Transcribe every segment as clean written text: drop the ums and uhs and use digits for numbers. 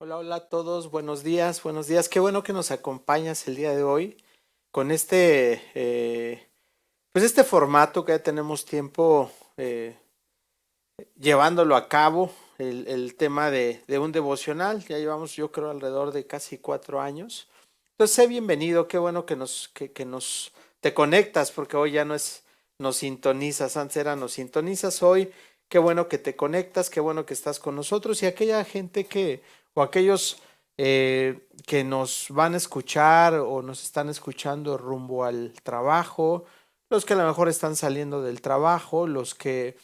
Hola, hola a todos, buenos días, buenos días. Qué bueno que nos acompañas el día de hoy con pues este formato que ya tenemos tiempo llevándolo a cabo, el tema de un devocional. Ya llevamos, yo creo, alrededor de casi 4 años. Entonces, sé bienvenido, qué bueno que te conectas, porque hoy ya no es nos sintonizas, antes era nos sintonizas, hoy qué bueno que te conectas, qué bueno que estás con nosotros y aquella gente o aquellos que nos van a escuchar o nos están escuchando rumbo al trabajo, los que a lo mejor están saliendo del trabajo, los que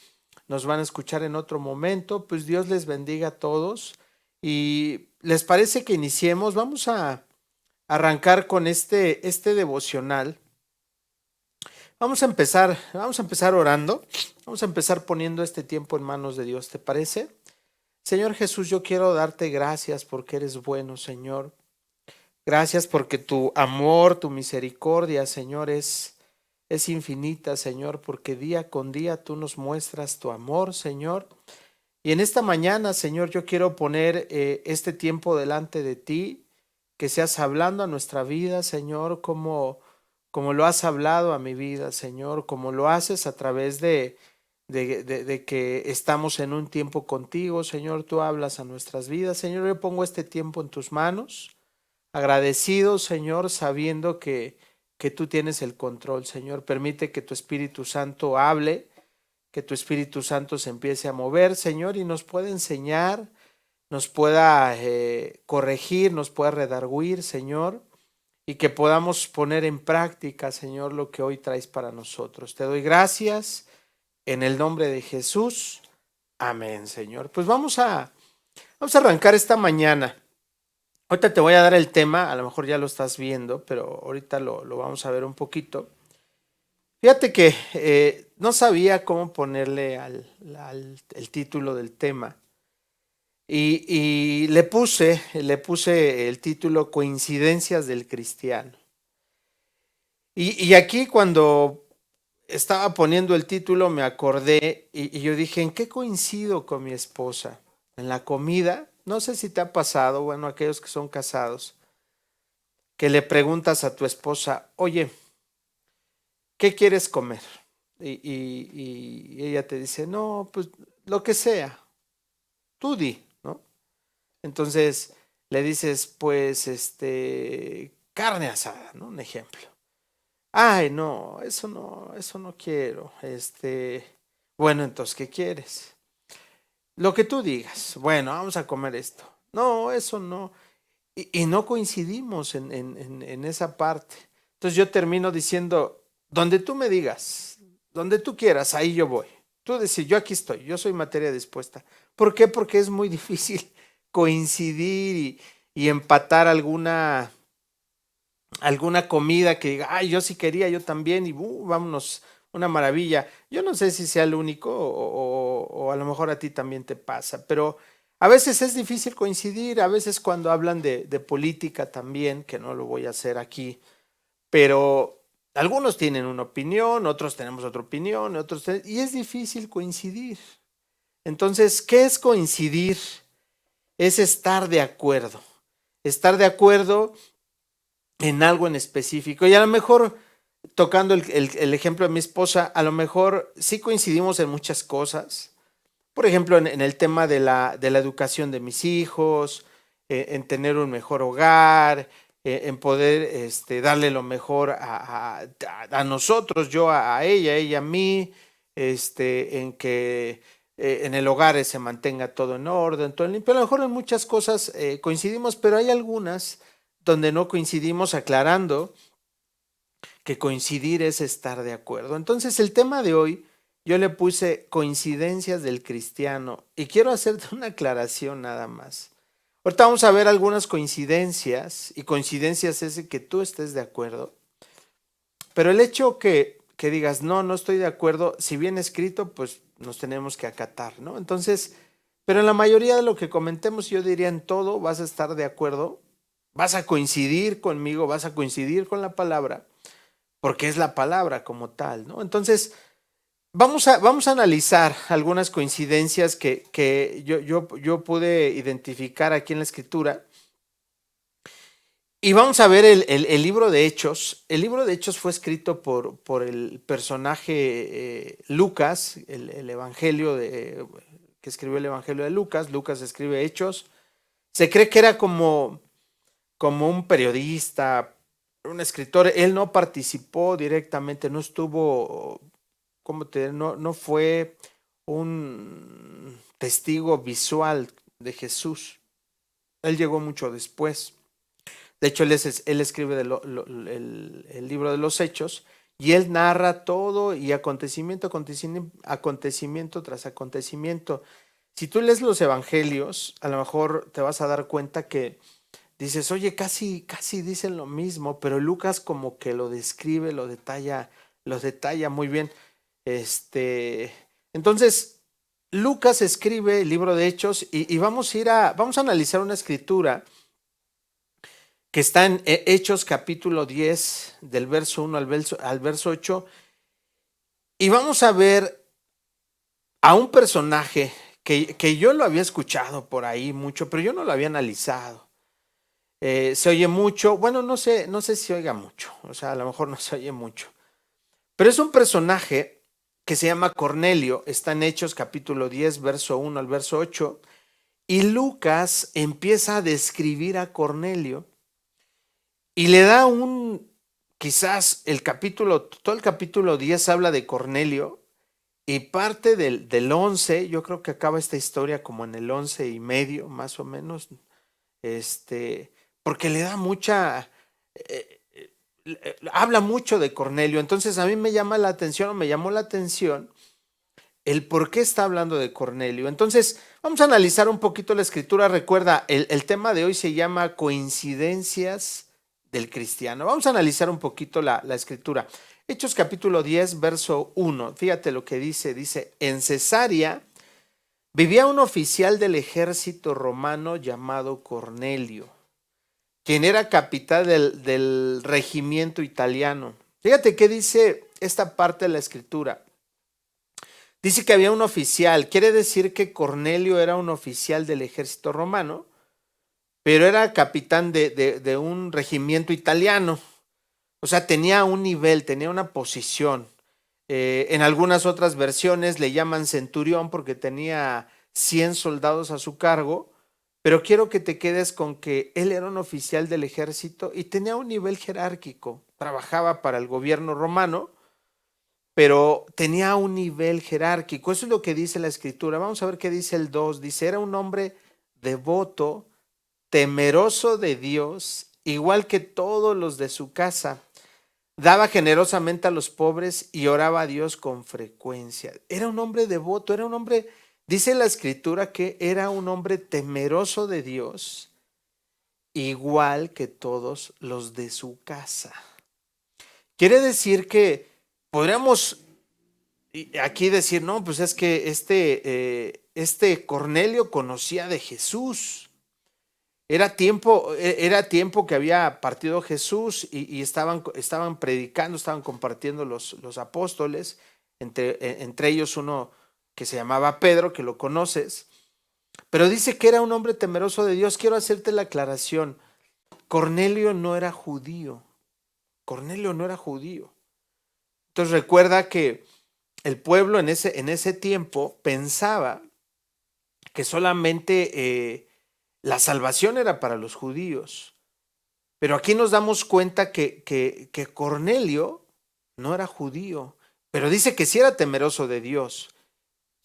nos van a escuchar en otro momento, pues Dios les bendiga a todos. ¿Y les parece que iniciemos? Vamos a arrancar con este devocional. Vamos a empezar orando, vamos a empezar poniendo este tiempo en manos de Dios, ¿te parece? Señor Jesús, yo quiero darte gracias porque eres bueno, Señor. Gracias porque tu amor, tu misericordia, Señor, es infinita, Señor, porque día con día tú nos muestras tu amor, Señor. Y en esta mañana, Señor, yo quiero poner este tiempo delante de ti, que seas hablando a nuestra vida, Señor, como lo has hablado a mi vida, Señor, como lo haces a través de que estamos en un tiempo contigo, Señor, tú hablas a nuestras vidas. Señor, yo pongo este tiempo en tus manos, agradecido, Señor, sabiendo que tú tienes el control, Señor. Permite que tu Espíritu Santo hable, que tu Espíritu Santo se empiece a mover, Señor, y nos pueda enseñar, nos pueda corregir, nos pueda redarguir, Señor, y que podamos poner en práctica, Señor, lo que hoy traes para nosotros. Te doy gracias en el nombre de Jesús. Amén, Señor. Pues vamos a arrancar esta mañana. Ahorita te voy a dar el tema, a lo mejor ya lo estás viendo, pero ahorita lo vamos a ver un poquito. Fíjate que no sabía cómo ponerle el título del tema y le puse el título Coincidencias del Cristiano. Y aquí cuando estaba poniendo el título me acordé y yo dije, ¿en qué coincido con mi esposa? En la comida. No sé si te ha pasado, bueno, aquellos que son casados, que le preguntas a tu esposa, oye, ¿qué quieres comer? Y ella te dice, no, pues lo que sea, tú di, ¿no? Entonces le dices, pues, carne asada, ¿no? Un ejemplo. Ay, no, eso no quiero. Bueno, entonces, ¿qué quieres? Lo que tú digas. Bueno, vamos a comer esto. No, eso no. Y no coincidimos en esa parte. Entonces yo termino diciendo, donde tú me digas, donde tú quieras, ahí yo voy. Tú decís, yo aquí estoy, yo soy materia dispuesta. ¿Por qué? Porque es muy difícil coincidir y empatar alguna comida que diga, ay, yo sí quería, yo también, y vámonos, una maravilla. Yo no sé si sea el único o a lo mejor a ti también te pasa, pero a veces es difícil coincidir, a veces cuando hablan de política también, que no lo voy a hacer aquí, pero algunos tienen una opinión, otros tenemos otra opinión, y es difícil coincidir. Entonces, ¿qué es coincidir? Es estar de acuerdo en algo en específico. Y a lo mejor, tocando el ejemplo de mi esposa, a lo mejor sí coincidimos en muchas cosas. Por ejemplo, en el tema de la educación de mis hijos, en tener un mejor hogar, en poder darle lo mejor a nosotros, yo a ella a mí, en que en el hogar se mantenga todo en orden, todo limpio. A lo mejor en muchas cosas coincidimos, pero hay algunas donde no coincidimos, aclarando que coincidir es estar de acuerdo. Entonces, el tema de hoy yo le puse coincidencias del cristiano y quiero hacerte una aclaración nada más. Ahorita vamos a ver algunas coincidencias y coincidencias es que tú estés de acuerdo, pero el hecho que digas, no, no estoy de acuerdo, si bien escrito, pues nos tenemos que acatar, ¿no? Entonces, pero en la mayoría de lo que comentemos, yo diría en todo, vas a estar de acuerdo, vas a coincidir conmigo, vas a coincidir con la palabra, porque es la palabra como tal, ¿no? Entonces, Vamos a analizar algunas coincidencias que yo pude identificar aquí en la escritura. Y vamos a ver el libro de Hechos. El libro de Hechos fue escrito por el personaje Lucas, el evangelio que escribió el evangelio de Lucas. Lucas escribe Hechos. Se cree que era como un periodista, un escritor. Él no participó directamente, no estuvo, no fue un testigo visual de Jesús. Él llegó mucho después. De hecho, él escribe el libro de los Hechos y él narra todo y acontecimiento tras acontecimiento. Si tú lees los evangelios, a lo mejor te vas a dar cuenta que dices, oye, casi dicen lo mismo, pero Lucas como que lo describe, los detalla muy bien. Entonces, Lucas escribe el libro de Hechos y vamos a analizar una escritura que está en Hechos capítulo 10, del verso 1 al verso 8, y vamos a ver a un personaje que yo lo había escuchado por ahí mucho, pero yo no lo había analizado. Se oye mucho, bueno, no sé si se oiga mucho, o sea, a lo mejor no se oye mucho, pero es un personaje que se llama Cornelio, está en Hechos capítulo 10, verso 1 al verso 8, y Lucas empieza a describir a Cornelio. Y le da quizás todo el capítulo 10 habla de Cornelio y parte del 11, yo creo que acaba esta historia como en el 11 y medio, más o menos, porque le da habla mucho de Cornelio. Entonces a mí me llamó la atención el por qué está hablando de Cornelio. Entonces vamos a analizar un poquito la escritura. Recuerda, el tema de hoy se llama coincidencias del cristiano. Vamos a analizar un poquito la escritura. Hechos capítulo 10, verso 1. Fíjate lo que dice, en Cesarea vivía un oficial del ejército romano llamado Cornelio, quien era capitán del regimiento italiano. Fíjate qué dice esta parte de la escritura. Dice que había un oficial, quiere decir que Cornelio era un oficial del ejército romano, pero era capitán de un regimiento italiano. O sea, tenía un nivel, tenía una posición. En algunas otras versiones le llaman centurión porque tenía 100 soldados a su cargo, pero quiero que te quedes con que él era un oficial del ejército y tenía un nivel jerárquico. Trabajaba para el gobierno romano, pero tenía un nivel jerárquico. Eso es lo que dice la escritura. Vamos a ver qué dice el 2. Dice, era un hombre devoto, temeroso de Dios, igual que todos los de su casa. Daba generosamente a los pobres y oraba a Dios con frecuencia. Era un hombre devoto, era un hombre, dice la escritura que era un hombre temeroso de Dios, igual que todos los de su casa. Quiere decir que podríamos aquí decir, no, pues es que este Cornelio conocía de Jesús. Era tiempo que había partido Jesús y estaban predicando, estaban compartiendo los apóstoles, entre ellos uno que se llamaba Pedro, que lo conoces, pero dice que era un hombre temeroso de Dios. Quiero hacerte la aclaración, Cornelio no era judío, Cornelio no era judío. Entonces recuerda que el pueblo en ese tiempo pensaba que solamente la salvación era para los judíos. Pero aquí nos damos cuenta que Cornelio no era judío, pero dice que sí era temeroso de Dios.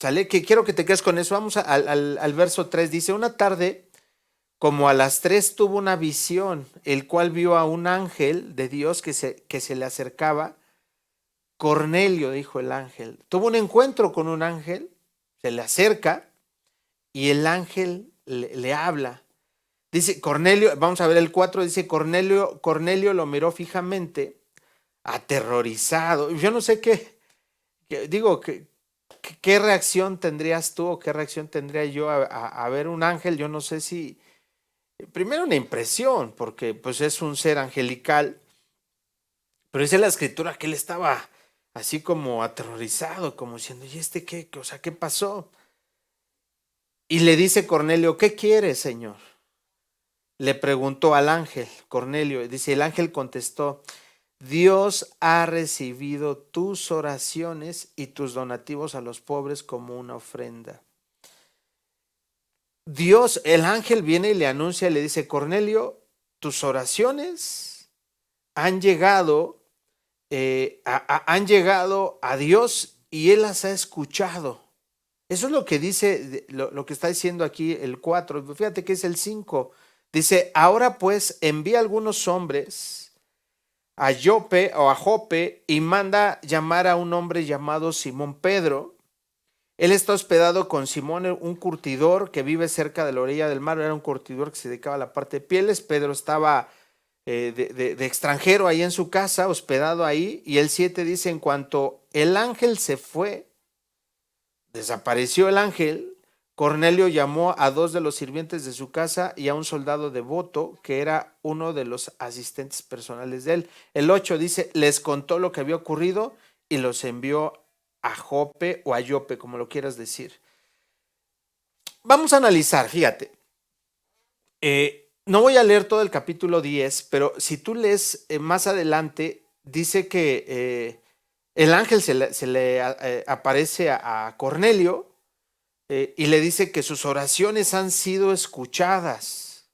¿Sale? Que quiero que te quedes con eso. Vamos al verso 3. Dice, una tarde, como a las 3, tuvo una visión, el cual vio a un ángel de Dios que se le acercaba. Cornelio, dijo el ángel. Tuvo un encuentro con un ángel, se le acerca y el ángel le habla. Dice Cornelio, vamos a ver el 4, dice Cornelio lo miró fijamente, aterrorizado. Yo no sé qué reacción tendrías tú o qué reacción tendría yo a ver un ángel. Yo no sé si, primero una impresión, porque pues es un ser angelical, pero dice la escritura que él estaba así como aterrorizado, como diciendo, ¿y este qué? O sea, ¿qué pasó? Y le dice Cornelio, ¿qué quieres, Señor? Le preguntó al ángel, Cornelio, dice, el ángel contestó, Dios ha recibido tus oraciones y tus donativos a los pobres como una ofrenda. Dios, el ángel viene y le anuncia y le dice, Cornelio, tus oraciones han llegado, han llegado a Dios y Él las ha escuchado. Eso es lo que dice, lo que está diciendo aquí el 4. Fíjate que es el 5. Dice, ahora pues envía algunos hombres a Jope o a Jope y manda llamar a un hombre llamado Simón Pedro. Él está hospedado con Simón, un curtidor que vive cerca de la orilla del mar. Era un curtidor que se dedicaba a la parte de pieles. Pedro estaba de extranjero ahí en su casa, hospedado ahí. Y el 7 dice, en cuanto el ángel se fue, desapareció el ángel, Cornelio llamó a 2 de los sirvientes de su casa y a un soldado devoto que era uno de los asistentes personales de él. El 8 dice, les contó lo que había ocurrido y los envió a Jope o a Yope, como lo quieras decir. Vamos a analizar, fíjate. No voy a leer todo el capítulo 10, pero si tú lees más adelante, dice que el ángel se le aparece a Cornelio y le dice que sus oraciones han sido escuchadas.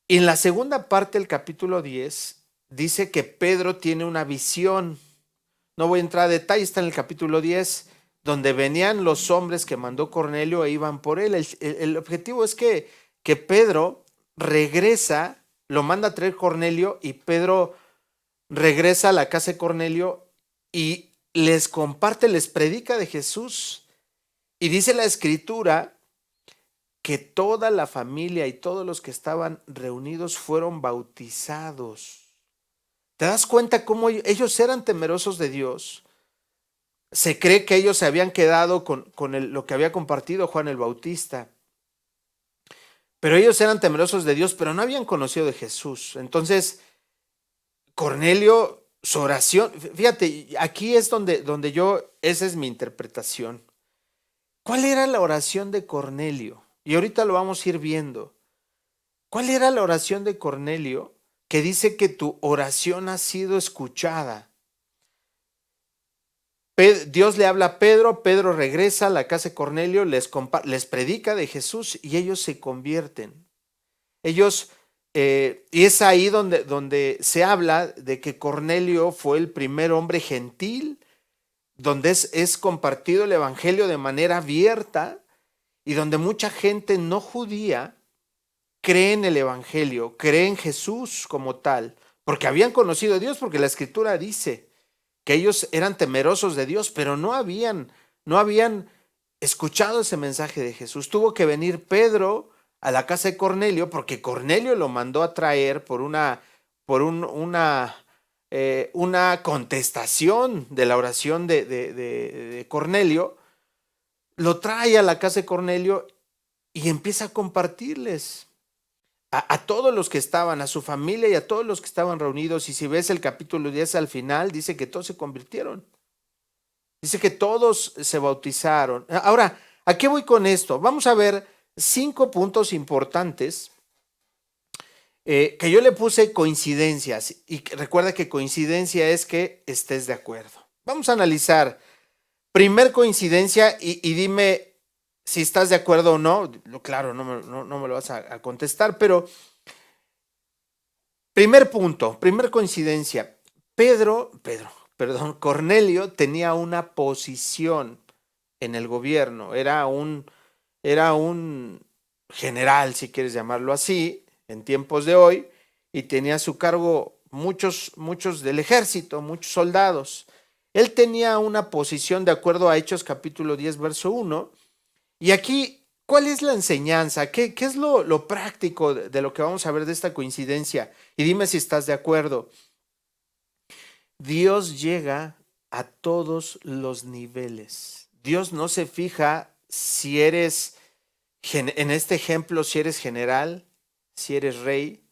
Y en la segunda parte del capítulo 10 dice que Pedro tiene una visión. No voy a entrar a detalle, está en el capítulo 10, donde venían los hombres que mandó Cornelio e iban por él. El objetivo es que Pedro regresa, lo manda a traer Cornelio y Pedro regresa a la casa de Cornelio y les comparte, les predica de Jesús. Y dice la escritura que toda la familia y todos los que estaban reunidos fueron bautizados. ¿Te das cuenta cómo ellos eran temerosos de Dios? Se cree que ellos se habían quedado con lo que había compartido Juan el Bautista. Pero ellos eran temerosos de Dios, pero no habían conocido de Jesús. Entonces, Cornelio, su oración, fíjate, aquí es donde esa es mi interpretación. ¿Cuál era la oración de Cornelio? Y ahorita lo vamos a ir viendo. ¿Cuál era la oración de Cornelio que dice que tu oración ha sido escuchada? Dios le habla a Pedro, Pedro regresa a la casa de Cornelio, les predica de Jesús y ellos se convierten. Ellos, y es ahí donde se habla de que Cornelio fue el primer hombre gentil, donde es compartido el evangelio de manera abierta y donde mucha gente no judía cree en el evangelio, cree en Jesús como tal, porque habían conocido a Dios, porque la escritura dice que ellos eran temerosos de Dios, pero no habían escuchado ese mensaje de Jesús. Tuvo que venir Pedro a la casa de Cornelio, porque Cornelio lo mandó a traer por una contestación de la oración de Cornelio. Lo trae a la casa de Cornelio y empieza a compartirles a todos los que estaban, a su familia y a todos los que estaban reunidos. Y si ves el capítulo 10 al final, dice que todos se convirtieron. Dice que todos se bautizaron. Ahora, ¿a qué voy con esto? Vamos a ver 5 puntos importantes que yo le puse coincidencias. Y recuerda que coincidencia es que estés de acuerdo. Vamos a analizar. Primer coincidencia y dime si estás de acuerdo o no. Claro, no me lo vas a contestar, pero primer punto, primer coincidencia. Cornelio tenía una posición en el gobierno, era un general, si quieres llamarlo así, en tiempos de hoy, y tenía a su cargo muchos del ejército, muchos soldados. Él tenía una posición de acuerdo a Hechos capítulo 10, verso 1, y aquí, ¿cuál es la enseñanza? ¿Qué es lo práctico de lo que vamos a ver de esta coincidencia? Y dime si estás de acuerdo. Dios llega a todos los niveles. Dios no se fija si eres, en este ejemplo, si eres general, si eres rey,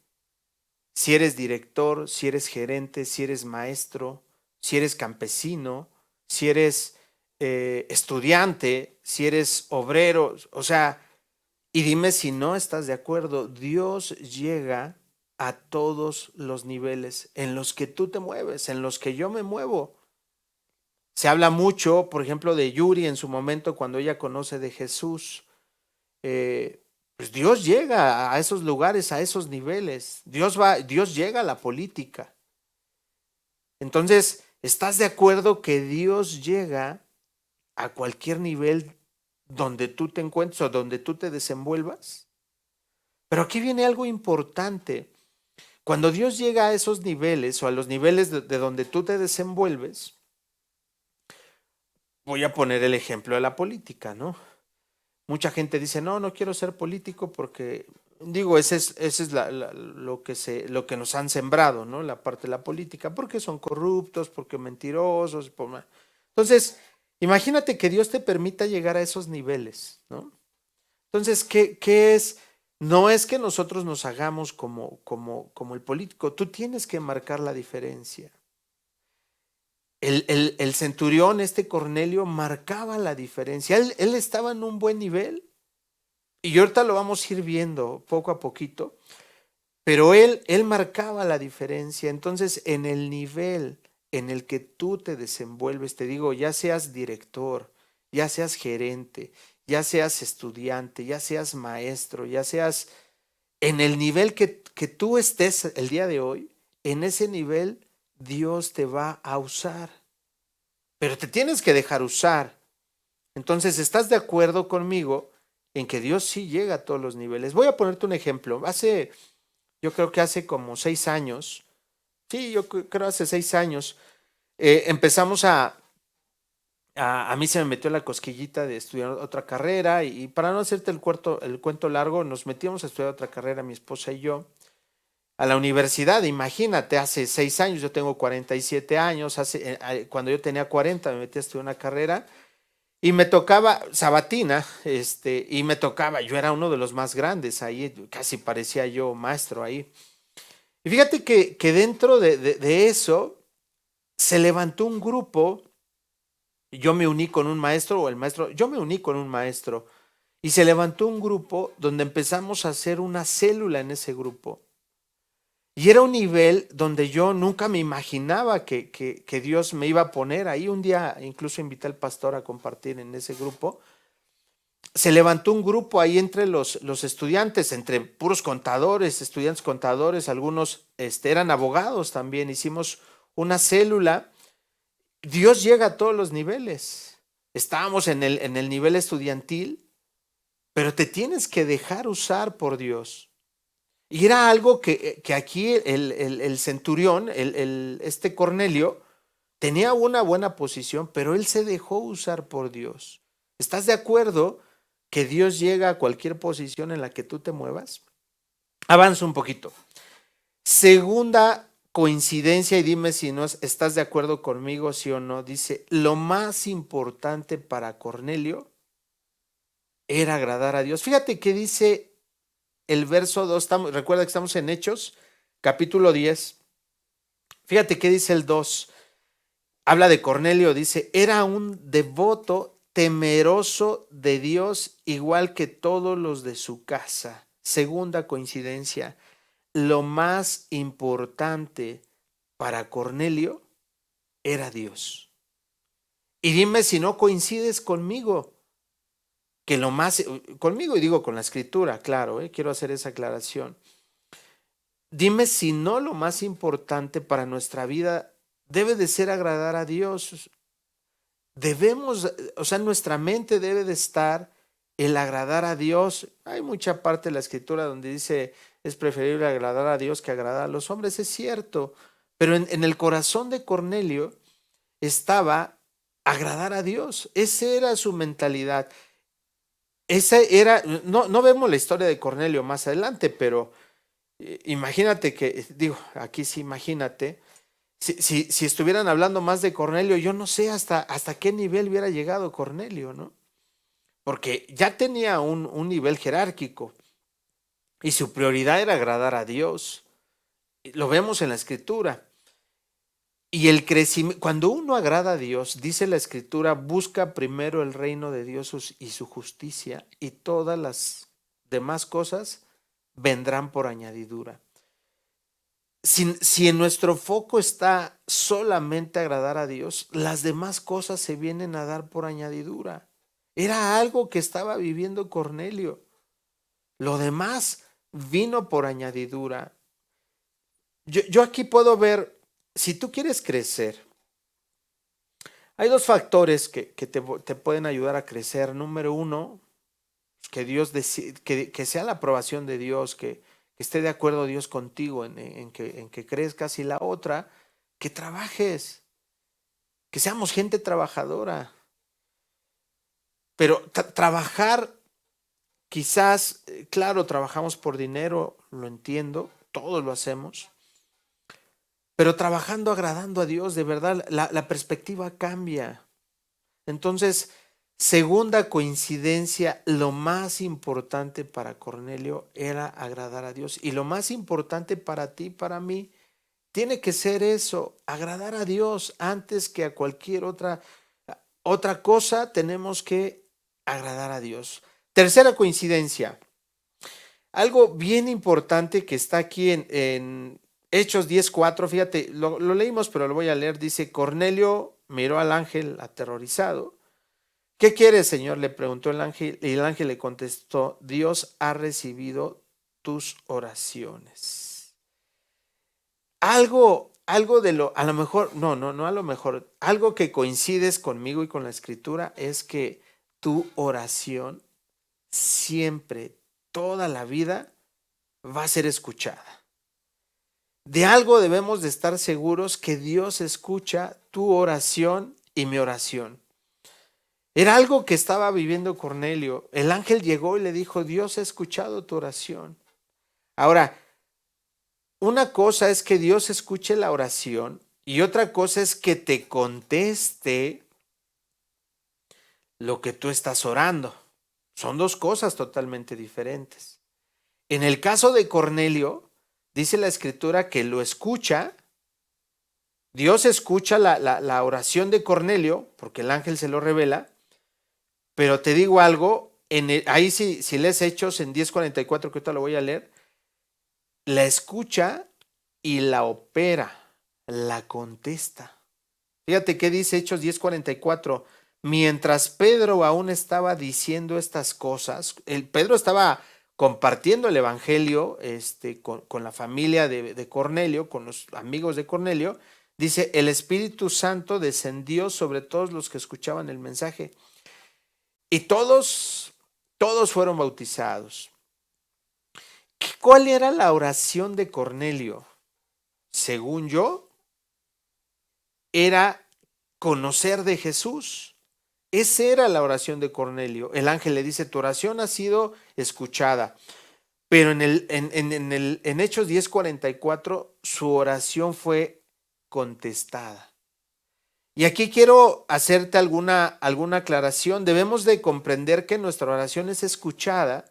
si eres director, si eres gerente, si eres maestro, si eres campesino, si eres estudiante, si eres obrero, o sea, y dime si no estás de acuerdo, Dios llega a todos los niveles en los que tú te mueves, en los que yo me muevo. Se habla mucho, por ejemplo, de Yuri en su momento cuando ella conoce de Jesús. Pues Dios llega a esos lugares, a esos niveles. Dios llega a la política. Entonces, ¿estás de acuerdo que Dios llega a cualquier nivel donde tú te encuentres o donde tú te desenvuelvas? Pero aquí viene algo importante. Cuando Dios llega a esos niveles o a los niveles de donde tú te desenvuelves, voy a poner el ejemplo de la política, ¿no? Mucha gente dice, no, no quiero ser político porque, digo, ese es lo que nos han sembrado, ¿no? La parte de la política, porque son corruptos, porque mentirosos. Entonces, imagínate que Dios te permita llegar a esos niveles, ¿no? Entonces, ¿qué es? No es que nosotros nos hagamos como el político, tú tienes que marcar la diferencia. El centurión, este Cornelio, marcaba la diferencia. Él estaba en un buen nivel y ahorita lo vamos a ir viendo poco a poquito, pero él marcaba la diferencia. Entonces, en el nivel en el que tú te desenvuelves, te digo, ya seas director, ya seas gerente, ya seas estudiante, ya seas maestro, ya seas en el nivel que tú estés el día de hoy, en ese nivel Dios te va a usar, pero te tienes que dejar usar. Entonces, ¿estás de acuerdo conmigo en que Dios sí llega a todos los niveles? Voy a ponerte un ejemplo. Yo creo que hace como 6 años, sí, creo hace 6 años, empezamos a mí se me metió la cosquillita de estudiar otra carrera y para no hacerte el cuento largo, nos metíamos a estudiar otra carrera, mi esposa y yo, a la universidad. Imagínate, hace 6 años, yo tengo 47 años, cuando yo tenía 40 me metí a estudiar una carrera y me tocaba sabatina, y me tocaba, yo era uno de los más grandes ahí, casi parecía yo maestro ahí. Y fíjate que dentro de eso se levantó un grupo, yo me uní con un maestro, o el maestro, yo me uní con un maestro, y se levantó un grupo donde empezamos a hacer una célula en ese grupo. Y era un nivel donde yo nunca me imaginaba que Dios me iba a poner ahí. Un día incluso invité al pastor a compartir en ese grupo. Se levantó un grupo ahí entre los estudiantes, entre puros contadores, estudiantes contadores, algunos eran abogados también. Hicimos una célula. Dios llega a todos los niveles. Estábamos en el nivel estudiantil, pero te tienes que dejar usar por Dios. Y era algo que aquí el centurión, este Cornelio, tenía una buena posición, pero él se dejó usar por Dios. ¿Estás de acuerdo que Dios llega a cualquier posición en la que tú te muevas? Avanza un poquito. Segunda coincidencia, y dime si no estás de acuerdo conmigo, sí o no. Dice, lo más importante para Cornelio era agradar a Dios. Fíjate que dice el verso 2, recuerda que estamos en Hechos, capítulo 10. Fíjate qué dice el 2. Habla de Cornelio, dice, era un devoto temeroso de Dios, igual que todos los de su casa. Segunda coincidencia, lo más importante para Cornelio era Dios. Y dime si no coincides conmigo, que lo más, conmigo y digo con la escritura, claro, quiero hacer esa aclaración. Dime si no lo más importante para nuestra vida debe de ser agradar a Dios. Debemos, o sea, nuestra mente debe de estar el agradar a Dios. Hay mucha parte de la escritura donde dice es preferible agradar a Dios que agradar a los hombres, es cierto, pero en el corazón de Cornelio estaba agradar a Dios. Esa era su mentalidad. Esa era, no vemos la historia de Cornelio más adelante, pero imagínate que, digo, aquí sí, imagínate, si estuvieran hablando más de Cornelio, yo no sé hasta qué nivel hubiera llegado Cornelio, ¿no? Porque ya tenía un nivel jerárquico y su prioridad era agradar a Dios. Lo vemos en la escritura. Y el crecimiento, cuando uno agrada a Dios, dice la Escritura, busca primero el reino de Dios y su justicia, y todas las demás cosas vendrán por añadidura. Si en nuestro foco está solamente agradar a Dios, las demás cosas se vienen a dar por añadidura. Era algo que estaba viviendo Cornelio. Lo demás vino por añadidura. Yo aquí puedo ver, si tú quieres crecer, hay dos factores que te pueden ayudar a crecer. Número uno, que Dios que sea la aprobación de Dios, que esté de acuerdo Dios contigo en que crezcas. Y la otra, que trabajes, que seamos gente trabajadora. Pero trabajar, quizás, claro, trabajamos por dinero, lo entiendo, todos lo hacemos. Pero trabajando, agradando a Dios, de verdad, la perspectiva cambia. Entonces, segunda coincidencia, lo más importante para Cornelio era agradar a Dios. Y lo más importante para ti, para mí, tiene que ser eso, agradar a Dios antes que a cualquier otra cosa. Tenemos que agradar a Dios. Tercera coincidencia, algo bien importante que está aquí en Hechos 10:4, fíjate, lo leímos, pero lo voy a leer. Dice: Cornelio miró al ángel aterrorizado. ¿Qué quieres, Señor?, le preguntó el ángel, y el ángel le contestó: Dios ha recibido tus oraciones. Algo a lo mejor, no a lo mejor, algo que coincides conmigo y con la Escritura es que tu oración siempre, toda la vida, va a ser escuchada. De algo debemos de estar seguros, que Dios escucha tu oración y mi oración. Era algo que estaba viviendo Cornelio. El ángel llegó y le dijo: Dios ha escuchado tu oración. Ahora, una cosa es que Dios escuche la oración y otra cosa es que te conteste lo que tú estás orando. Son dos cosas totalmente diferentes. En el caso de Cornelio, dice la Escritura que lo escucha. Dios escucha la oración de Cornelio porque el ángel se lo revela. Pero te digo algo, ahí si lees Hechos en 10:44, que ahorita lo voy a leer, la escucha y la opera, la contesta. Fíjate qué dice Hechos 10:44. Mientras Pedro aún estaba diciendo estas cosas, Pedro estaba compartiendo el evangelio con la familia de Cornelio, con los amigos de Cornelio. Dice: el Espíritu Santo descendió sobre todos los que escuchaban el mensaje. Y todos fueron bautizados. ¿Cuál era la oración de Cornelio? Según yo, era conocer de Jesús. Esa era la oración de Cornelio. El ángel le dice: tu oración ha sido escuchada. Pero en Hechos 10:44, su oración fue contestada. Y aquí quiero hacerte alguna aclaración. Debemos de comprender que nuestra oración es escuchada.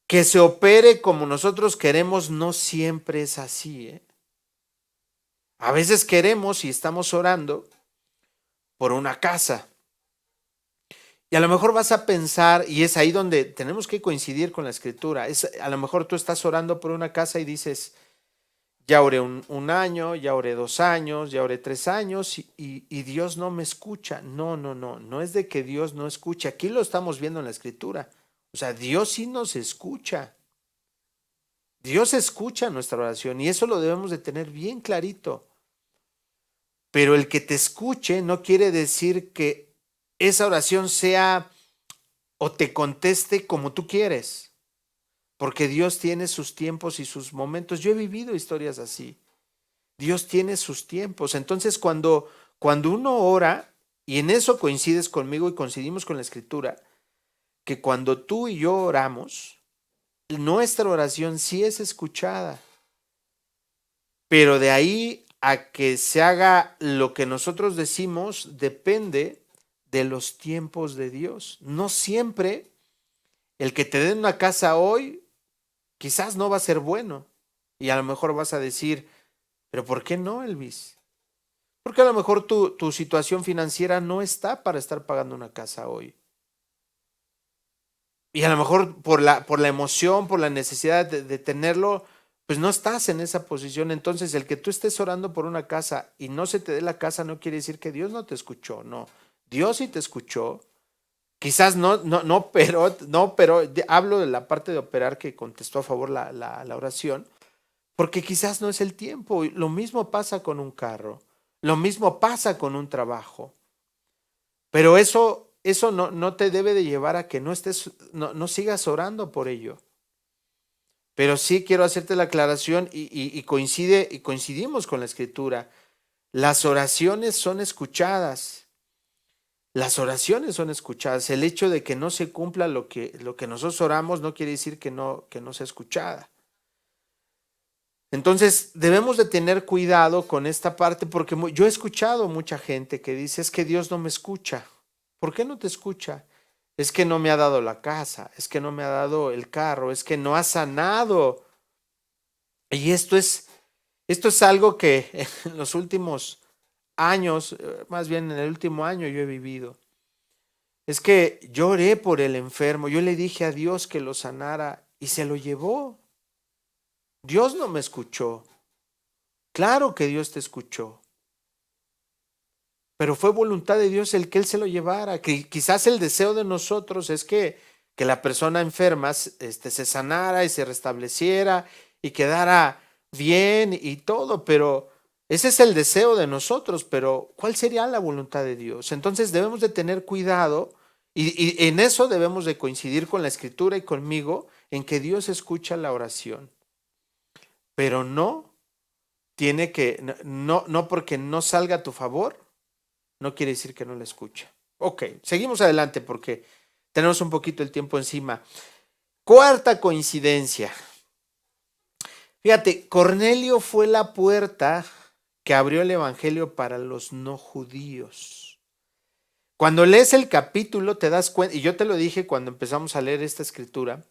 Que se opere como nosotros queremos no siempre es así. A veces queremos y estamos orando por una casa. Y a lo mejor vas a pensar, y es ahí donde tenemos que coincidir con la Escritura. A lo mejor tú estás orando por una casa y dices: ya oré un año, ya oré 2 años, ya oré 3 años y Dios no me escucha. No es de que Dios no escucha. Aquí lo estamos viendo en la Escritura. O sea, Dios sí nos escucha. Dios escucha nuestra oración y eso lo debemos de tener bien clarito. Pero el que te escuche no quiere decir que esa oración sea o te conteste como tú quieres. Porque Dios tiene sus tiempos y sus momentos. Yo he vivido historias así. Dios tiene sus tiempos. Entonces, cuando uno ora, y en eso coincides conmigo y coincidimos con la Escritura, que cuando tú y yo oramos, nuestra oración sí es escuchada. Pero de ahí a que se haga lo que nosotros decimos, depende de los tiempos de Dios. No siempre el que te den una casa hoy quizás no va a ser bueno. Y a lo mejor vas a decir: Pero ¿por qué no, Elvis? Porque a lo mejor tu situación financiera no está para estar pagando una casa hoy. Y a lo mejor por la emoción, por la necesidad de tenerlo, pues no estás en esa posición. Entonces, el que tú estés orando por una casa y no se te dé la casa no quiere decir que Dios no te escuchó, no. Dios sí te escuchó. Quizás no, pero hablo de la parte de operar que contestó a favor la oración, porque quizás no es el tiempo. Lo mismo pasa con un carro, lo mismo pasa con un trabajo. Pero eso no te debe de llevar a que no sigas orando por ello. Pero sí quiero hacerte la aclaración y coincidimos con la escritura. Las oraciones son escuchadas. Las oraciones son escuchadas. El hecho de que no se cumpla lo que nosotros oramos no quiere decir que no sea escuchada. Entonces debemos de tener cuidado con esta parte porque yo he escuchado mucha gente que dice es que Dios no me escucha. ¿Por qué no te escucha? Es que no me ha dado la casa, es que no me ha dado el carro, es que no ha sanado. Y esto es algo que en los últimos años, más bien en el último año yo he vivido. Es que yo oré por el enfermo, yo le dije a Dios que lo sanara y se lo llevó. Dios no me escuchó. Claro que Dios te escuchó, pero fue voluntad de Dios el que Él se lo llevara. Que quizás el deseo de nosotros es que la persona enferma se sanara y se restableciera y quedara bien y todo, pero ese es el deseo de nosotros, pero ¿cuál sería la voluntad de Dios? Entonces debemos de tener cuidado y en eso debemos de coincidir con la Escritura y conmigo en que Dios escucha la oración, pero no tiene que, no porque no salga a tu favor no quiere decir que no la escucha. Ok, seguimos adelante porque tenemos un poquito el tiempo encima. Cuarta coincidencia. Fíjate, Cornelio fue la puerta que abrió el evangelio para los no judíos. Cuando lees el capítulo te das cuenta, y yo te lo dije cuando empezamos a leer esta escritura,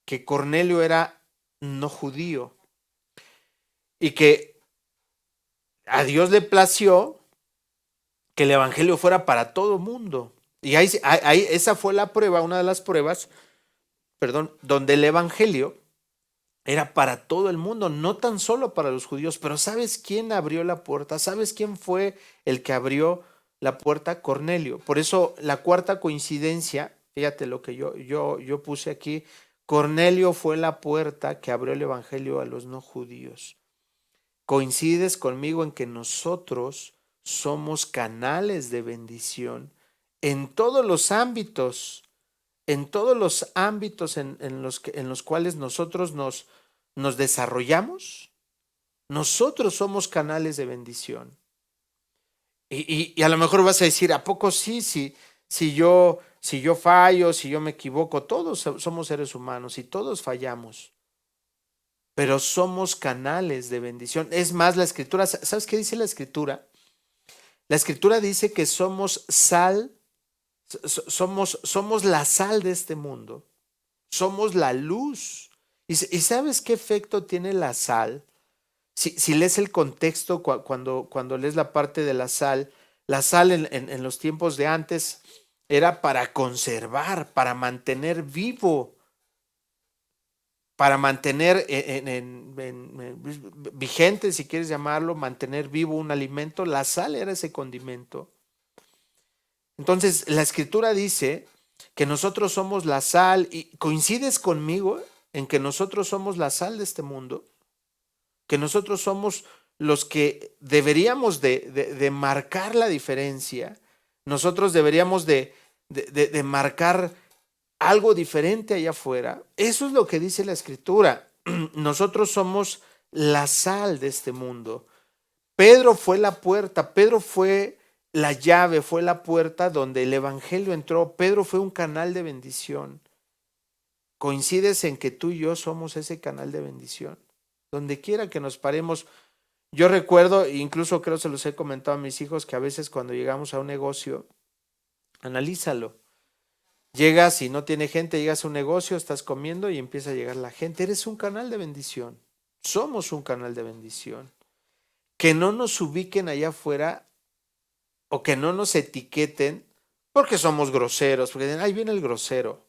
que Cornelio era no judío y que a Dios le plació que el evangelio fuera para todo mundo. Y ahí esa fue la prueba, una de las pruebas, perdón, donde el evangelio era para todo el mundo, no tan solo para los judíos. Pero ¿sabes quién abrió la puerta? ¿Sabes quién fue el que abrió la puerta? Cornelio. Por eso la cuarta coincidencia, fíjate lo que yo puse aquí, Cornelio fue la puerta que abrió el evangelio a los no judíos. Coincides conmigo en que nosotros somos canales de bendición en todos los ámbitos, en los cuales nosotros nos desarrollamos. Nosotros somos canales de bendición. Y a lo mejor vas a decir, ¿a poco sí? Si yo fallo, si yo me equivoco, todos somos seres humanos y todos fallamos, pero somos canales de bendición. Es más, la escritura, ¿sabes qué dice la escritura? La escritura dice que somos sal, somos la sal de este mundo, somos la luz. ¿Y sabes qué efecto tiene la sal? Si lees el contexto, cuando lees la parte de la sal en los tiempos de antes era para conservar, para mantener vivo, para mantener vigente, si quieres llamarlo, mantener vivo un alimento. La sal era ese condimento. Entonces, la escritura dice que nosotros somos la sal, y coincides conmigo en que nosotros somos la sal de este mundo, que nosotros somos los que deberíamos de marcar la diferencia. Nosotros deberíamos de marcar algo diferente allá afuera. Eso es lo que dice la escritura. Nosotros somos la sal de este mundo. Pedro fue la puerta, Pedro fue la llave, fue la puerta donde el evangelio entró. Pedro fue un canal de bendición. Coincides en que tú y yo somos ese canal de bendición. Donde quiera que nos paremos. Yo recuerdo, incluso creo se los he comentado a mis hijos, que a veces cuando llegamos a un negocio, analízalo. Llegas y no tiene gente, llegas a un negocio, estás comiendo y empieza a llegar la gente. Eres un canal de bendición. Somos un canal de bendición. que no nos ubiquen allá afuera o que no nos etiqueten porque somos groseros, porque dicen, ahí viene el grosero,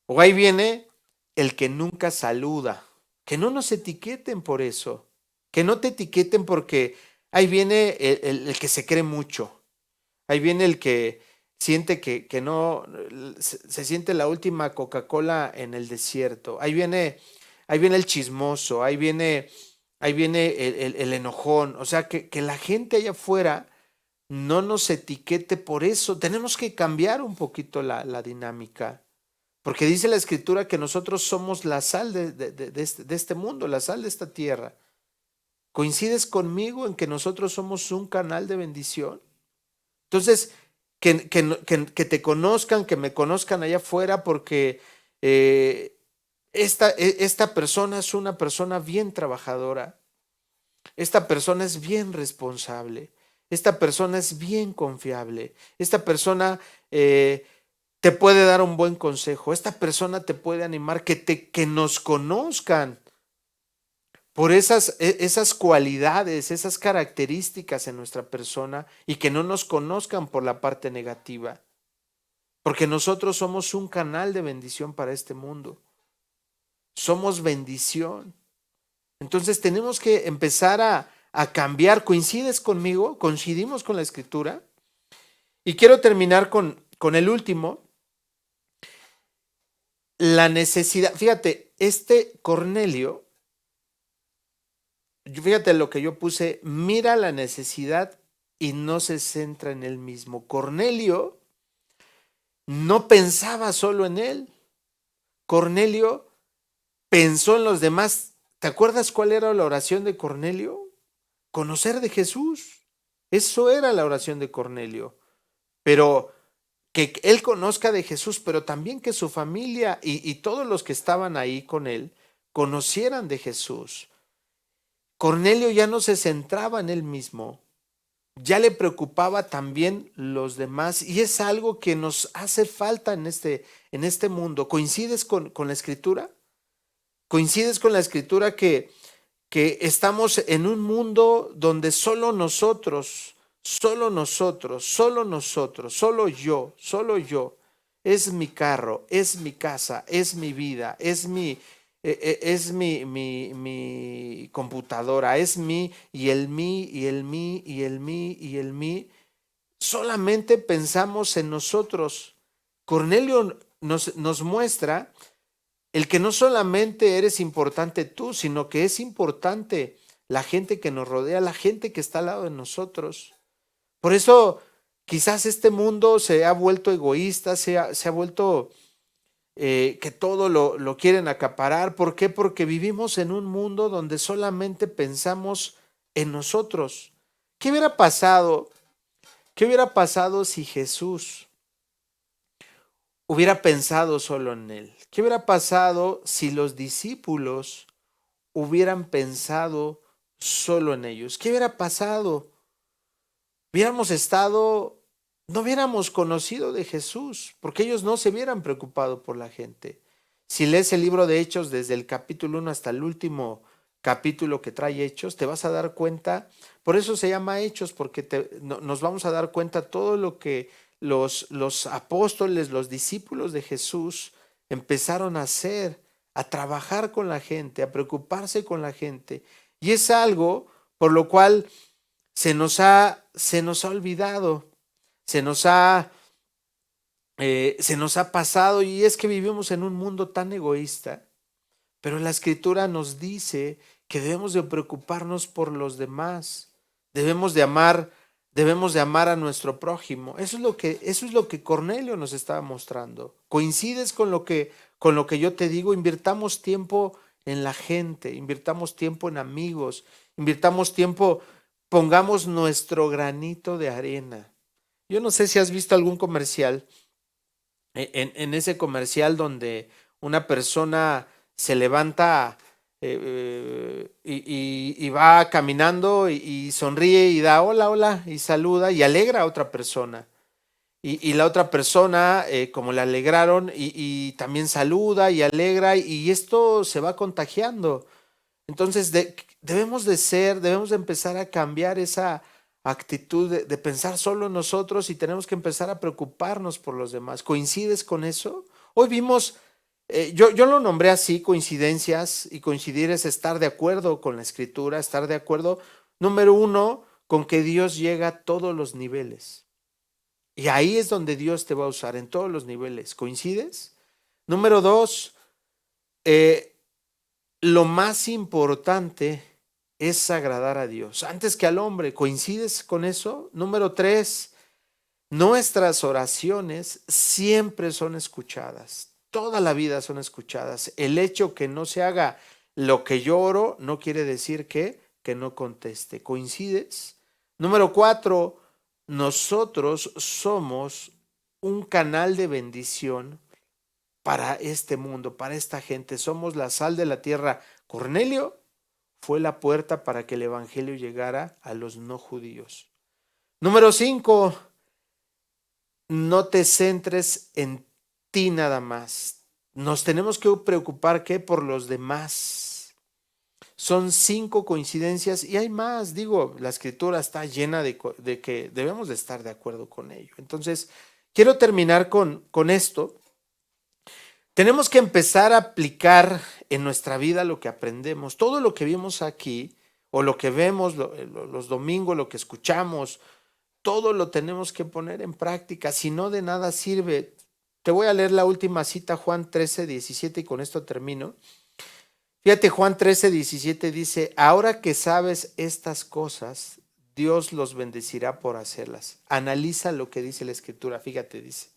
o ahí viene el que nunca saluda. Que no nos etiqueten por eso, que no te etiqueten porque ahí viene el que se cree mucho, ahí viene el que siente que no, se siente la última Coca-Cola en el desierto, ahí viene el chismoso, ahí viene el enojón, o sea, que la gente allá afuera no nos etiquete por eso. Tenemos que cambiar un poquito la dinámica, porque dice la escritura que nosotros somos la sal de este mundo, la sal de esta tierra. ¿Coincides conmigo en que nosotros somos un canal de bendición? Entonces, que te conozcan, que me conozcan allá afuera, porque esta persona es una persona bien trabajadora, esta persona es bien responsable, esta persona es bien confiable, esta persona te puede dar un buen consejo, esta persona te puede animar, que nos conozcan por esas cualidades, esas características en nuestra persona y que no nos conozcan por la parte negativa, porque nosotros somos un canal de bendición para este mundo, somos bendición. Entonces tenemos que empezar a cambiar. ¿Coincides conmigo? ¿Coincidimos con la escritura? Y quiero terminar con el último, la necesidad. Fíjate, este Cornelio, fíjate lo que yo puse, mira la necesidad y no se centra en él mismo. Cornelio no pensaba solo en él. Cornelio pensó en los demás. ¿Te acuerdas cuál era la oración de Cornelio? Conocer de Jesús. Eso era la oración de Cornelio. Pero que él conozca de Jesús, pero también que su familia y todos los que estaban ahí con él conocieran de Jesús. Cornelio ya no se centraba en él mismo, ya le preocupaba también los demás, y es algo que nos hace falta en este mundo. ¿Coincides con la escritura? ¿Coincides con la escritura que estamos en un mundo donde solo nosotros, solo yo, es mi carro, es mi casa, es mi vida, es mi computadora, es mí y el mí y el mí y el mí y el mí? Solamente pensamos en nosotros. Cornelio nos muestra el que no solamente eres importante tú, sino que es importante la gente que nos rodea, la gente que está al lado de nosotros. Por eso quizás este mundo se ha vuelto egoísta, se ha vuelto que todo lo quieren acaparar. ¿Por qué? Porque vivimos en un mundo donde solamente pensamos en nosotros. ¿Qué hubiera pasado? ¿Qué hubiera pasado si Jesús hubiera pensado solo en él? ¿Qué hubiera pasado si los discípulos hubieran pensado solo en ellos? ¿Qué hubiera pasado? Hubiéramos estado, no hubiéramos conocido de Jesús, porque ellos no se hubieran preocupado por la gente. Si lees el libro de Hechos desde el capítulo 1 hasta el último capítulo que trae Hechos, te vas a dar cuenta, por eso se llama Hechos, porque nos vamos a dar cuenta todo lo que los apóstoles, los discípulos de Jesús empezaron a hacer, a trabajar con la gente, a preocuparse con la gente. Y es algo por lo cual se nos ha olvidado, se nos ha, se nos ha pasado, y es que vivimos en un mundo tan egoísta. Pero la escritura nos dice que debemos de preocuparnos por los demás, debemos de amar a nuestro prójimo. Eso es lo que Cornelio nos estaba mostrando. ¿Coincides con lo que yo te digo? Invirtamos tiempo en la gente, invirtamos tiempo en amigos, invirtamos tiempo, pongamos nuestro granito de arena. Yo no sé si has visto algún comercial, en ese comercial donde una persona se levanta y va caminando y sonríe y da hola, hola y saluda y alegra a otra persona. Y la otra persona, como le alegraron, y también saluda y alegra, y esto se va contagiando. Entonces debemos de empezar a cambiar esa actitud de pensar solo en nosotros y tenemos que empezar a preocuparnos por los demás. ¿Coincides con eso? Hoy vimos, yo lo nombré así, coincidencias, y coincidir es estar de acuerdo con la escritura, estar de acuerdo, número uno, con que Dios llega a todos los niveles. Y ahí es donde Dios te va a usar, en todos los niveles. ¿Coincides? Número dos, lo más importante es agradar a Dios antes que al hombre. ¿Coincides con eso? Número tres, nuestras oraciones siempre son escuchadas. Toda la vida son escuchadas. El hecho que no se haga lo que yo oro no quiere decir que no conteste. ¿Coincides? Número cuatro, nosotros somos un canal de bendición para este mundo, para esta gente. Somos la sal de la tierra. Cornelio fue la puerta para que el evangelio llegara a los no judíos. Número 5, no te centres en ti nada más. Nos tenemos que preocupar ¿qué? Por los demás. Son 5 coincidencias y hay más. Digo, la escritura está llena de que debemos de estar de acuerdo con ello. Entonces, quiero terminar con esto. Tenemos que empezar a aplicar en nuestra vida lo que aprendemos. Todo lo que vimos aquí, o lo que vemos los domingos, lo que escuchamos, todo lo tenemos que poner en práctica. Si no, de nada sirve. Te voy a leer la última cita, Juan 13:17, y con esto termino. Fíjate, Juan 13:17 dice, ahora que sabes estas cosas, Dios los bendecirá por hacerlas. Analiza lo que dice la escritura. Fíjate, dice.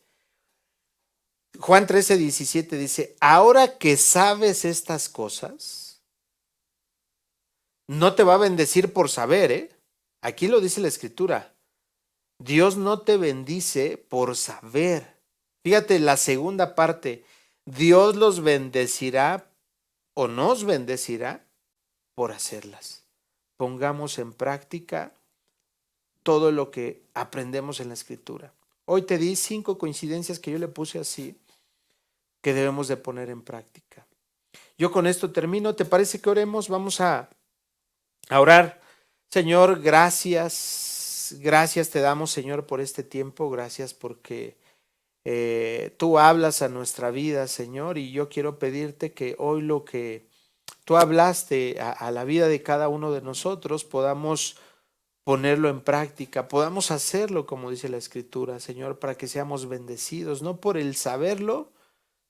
Juan 13:17 dice, ahora que sabes estas cosas, no te va a bendecir por saber, ¿eh? Aquí lo dice la escritura. Dios no te bendice por saber. Fíjate la segunda parte. Dios los bendecirá o nos bendecirá por hacerlas. Pongamos en práctica todo lo que aprendemos en la escritura. Hoy te di 5 coincidencias que yo le puse así, que debemos de poner en práctica. Yo con esto termino. ¿Te parece que oremos? Vamos a orar. Señor, gracias. Gracias te damos, Señor, por este tiempo. Gracias porque tú hablas a nuestra vida, Señor, y yo quiero pedirte que hoy lo que tú hablaste a la vida de cada uno de nosotros podamos ponerlo en práctica, podamos hacerlo como dice la Escritura, Señor, para que seamos bendecidos, no por el saberlo,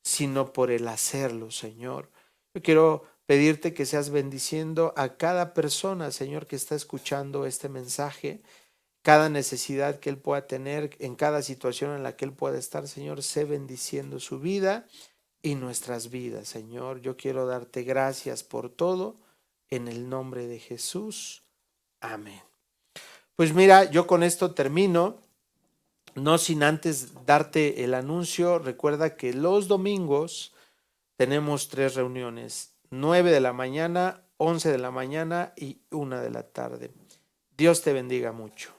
sino por el hacerlo, Señor. Yo quiero pedirte que seas bendiciendo a cada persona, Señor, que está escuchando este mensaje, cada necesidad que él pueda tener, en cada situación en la que él pueda estar, Señor, sé bendiciendo su vida y nuestras vidas, Señor. Yo quiero darte gracias por todo, en el nombre de Jesús. Amén. Pues mira, yo con esto termino. No sin antes darte el anuncio. Recuerda que los domingos tenemos 3 reuniones, 9 de la mañana, 11 de la mañana y 1 de la tarde. Dios te bendiga mucho.